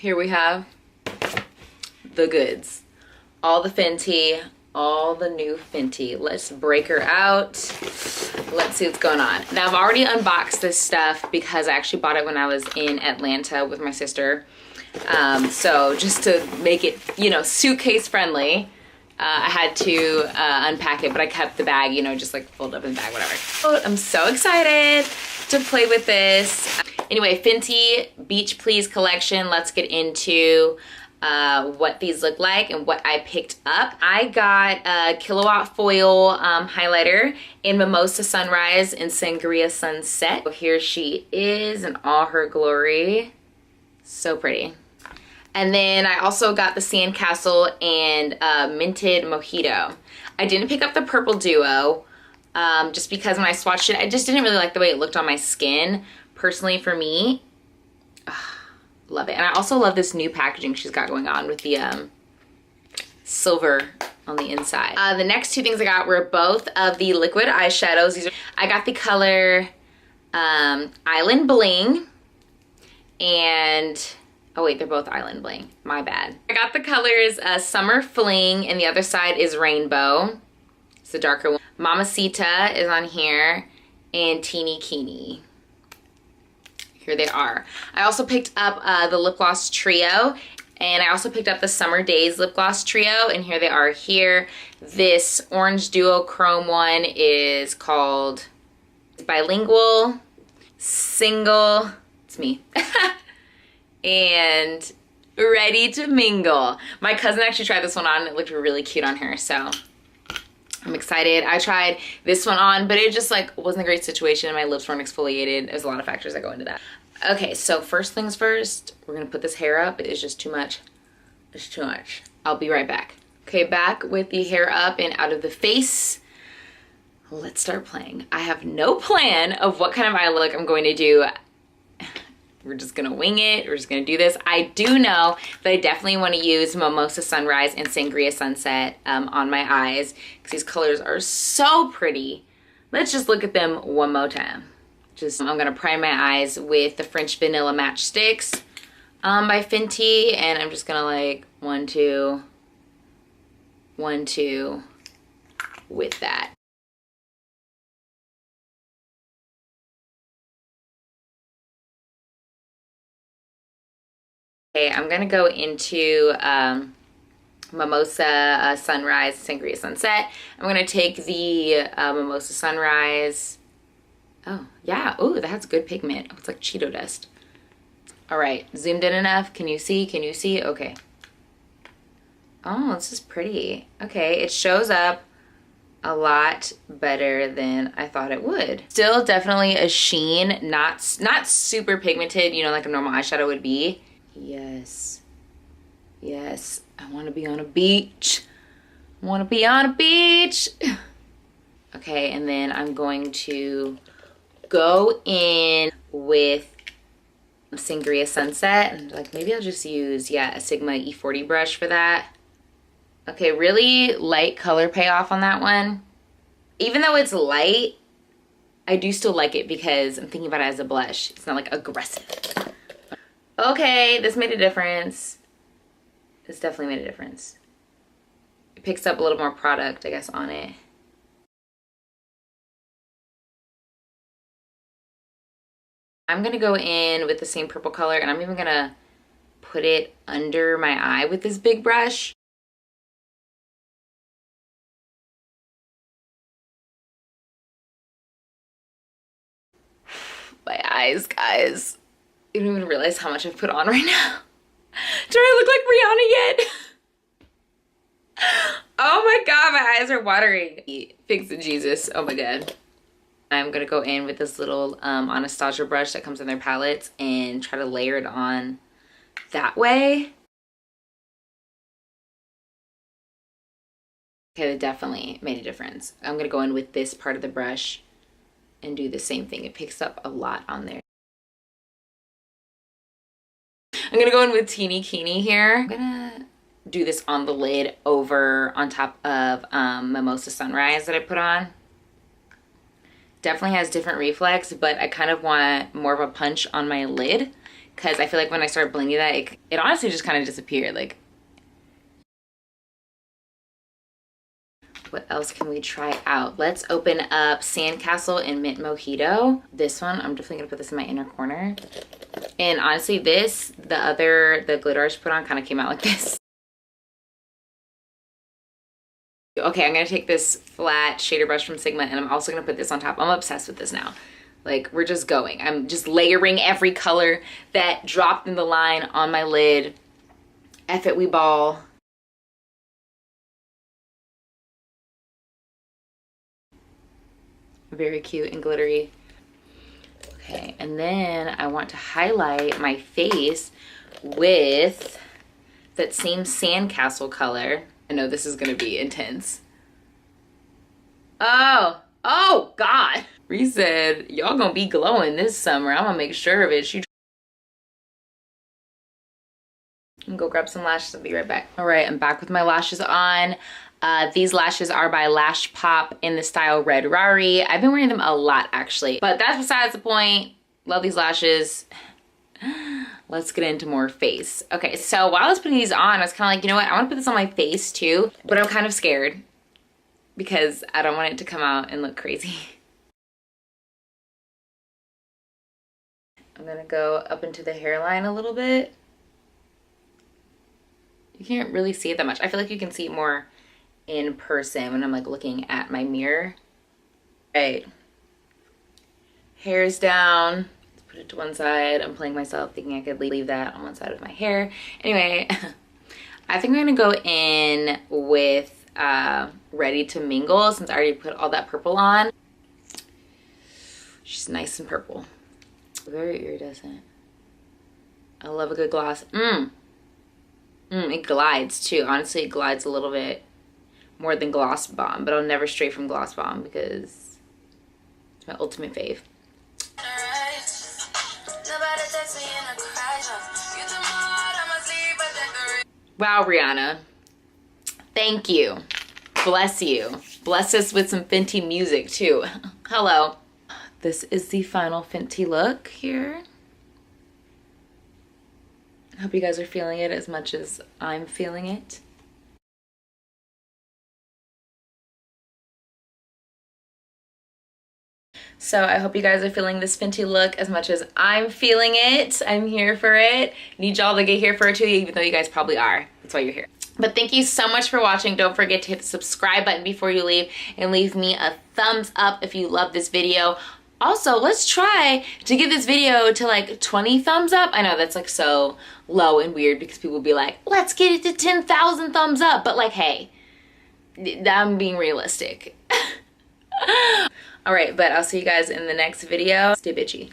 Here we have the goods. All the Fenty, all the new Fenty. Let's break her out. Let's see what's going on. Now I've already unboxed this stuff because I actually bought it when I was in Atlanta with my sister. So just to make it, you know, suitcase friendly, I had to unpack it, but I kept the bag, you know, just like folded up in the bag, whatever. Oh, I'm so excited to play with this. Anyway, Fenty Beach Please collection. Let's get into what these look like and what I picked up. I got a Kilowatt Foil highlighter in Mimosa Sunrise and Sangria Sunset. So here she is in all her glory. So pretty. And then I also got the Sandcastle and Minted Mojito. I didn't pick up the Purple Duo just because when I swatched it, I just didn't really like the way it looked on my skin. Personally, for me, love it. And I also love this new packaging she's got going on with the silver on the inside. The next two things I got were both of the liquid eyeshadows. I got the color Island Bling and... oh wait, they're both Island Bling. My bad. I got the colors Summer Fling and the other side is Rainbow. It's the darker one. Mamacita is on here and Teeny Keeny. Here they are. I also picked up the lip gloss trio, and I also picked up the Summer Days lip gloss trio, and here they are here. This Orange Duo Chrome one is called Bilingual, Single, it's me, and Ready to Mingle. My cousin actually tried this one on, and it looked really cute on her, so I'm excited. I tried this one on, but it just like wasn't a great situation. My lips weren't exfoliated. There's a lot of factors that go into that. Okay, so first things first, we're gonna put this hair up. It is just too much. It's too much. I'll be right back. Okay, back with the hair up and out of the face. Let's start playing. I have no plan of what kind of eye look I'm going to do. We're just gonna wing it. We're just gonna do this. I do know that I definitely want to use Mimosa Sunrise and Sangria Sunset on my eyes because these colors are so pretty. Let's just look at them one more time. I'm gonna prime my eyes with the French Vanilla Match Sticks by Fenty, and I'm just gonna like 1, 2, 1, 2 with that. Okay, I'm gonna go into Mimosa Sunrise, Sangria Sunset. I'm gonna take the Mimosa Sunrise. Oh, yeah. Oh, that has good pigment. Oh, it's like Cheeto dust. All right, zoomed in enough. Can you see? Can you see? Okay. Oh, this is pretty. Okay, it shows up a lot better than I thought it would. Still definitely a sheen, not super pigmented, you know, like a normal eyeshadow would be. Yes. Yes. I want to be on a beach. I want to be on a beach. Okay, and then I'm going to go in with Sangria Sunset, and like maybe I'll just use, yeah, a Sigma E40 brush for that. Okay, really light color payoff on that one. Even though it's light, I do still like it because I'm thinking about it as a blush. It's not like aggressive. Okay, this made a difference. This definitely made a difference. It picks up a little more product, I guess, on it. I'm gonna go in with the same purple color, and I'm even gonna put it under my eye with this big brush. My eyes, guys. I don't even realize how much I've put on right now. Do I look like Rihanna yet? Oh my God, my eyes are watering. Thanks to Jesus, oh my God. I'm gonna go in with this little Anastasia brush that comes in their palettes and try to layer it on that way. Okay, that definitely made a difference. I'm gonna go in with this part of the brush and do the same thing. It picks up a lot on there. I'm gonna go in with Teeny Keeny here. I'm gonna do this on the lid over on top of Mimosa Sunrise that I put on. Definitely has different reflex, but I kind of want more of a punch on my lid because I feel like when I start blinging that, it honestly just kind of disappeared. Like, what else can we try out? Let's open up Sandcastle and Mint Mojito. This one, I'm definitely gonna put this in my inner corner. And honestly, the glitter I just put on kind of came out like this. Okay, I'm gonna take this flat shader brush from Sigma and I'm also gonna put this on top. I'm obsessed with this now. Like, we're just going. I'm just layering every color that dropped in the line on my lid. F it, we ball. Very cute and glittery. Okay, and then I want to highlight my face with that same Sandcastle color. I know this is gonna be intense. Oh God. Ree said, y'all gonna be glowing this summer. I'm gonna make sure of it. I'm gonna go grab some lashes. I'll be right back. All right, I'm back with my lashes on. These lashes are by Lash Pop in the style Red Rari. I've been wearing them a lot actually, but that's besides the point. Love these lashes. Let's get into more face. Okay, so while I was putting these on, I was kind of like, you know what? I want to put this on my face too, but I'm kind of scared because I don't want it to come out and look crazy. I'm gonna go up into the hairline a little bit. You can't really see it that much. I feel like you can see it more in person when I'm like looking at my mirror. Right. Hair's down. Let's put it to one side. I'm playing myself thinking I could leave that on one side of my hair. Anyway, I think I'm gonna go in with Ready to Mingle since I already put all that purple on. She's nice and purple. Very iridescent. I love a good gloss. It glides too. Honestly, it glides a little bit more than Gloss Bomb, but I'll never stray from Gloss Bomb because it's my ultimate fave. Wow, Rihanna. Thank you. Bless you. Bless us with some Fenty music too. Hello. This is the final Fenty look here. I hope you guys are feeling it as much as I'm feeling it. So I hope you guys are feeling this Fenty look as much as I'm feeling it. I'm here for it. Need y'all to get here for it too, even though you guys probably are. That's why you're here. But thank you so much for watching. Don't forget to hit the subscribe button before you leave and leave me a thumbs up if you love this video. Also, let's try to get this video to like 20 thumbs up. I know that's like so low and weird because people will be like, let's get it to 10,000 thumbs up. But like, hey, I'm being realistic. All right, but I'll see you guys in the next video. Stay bitchy.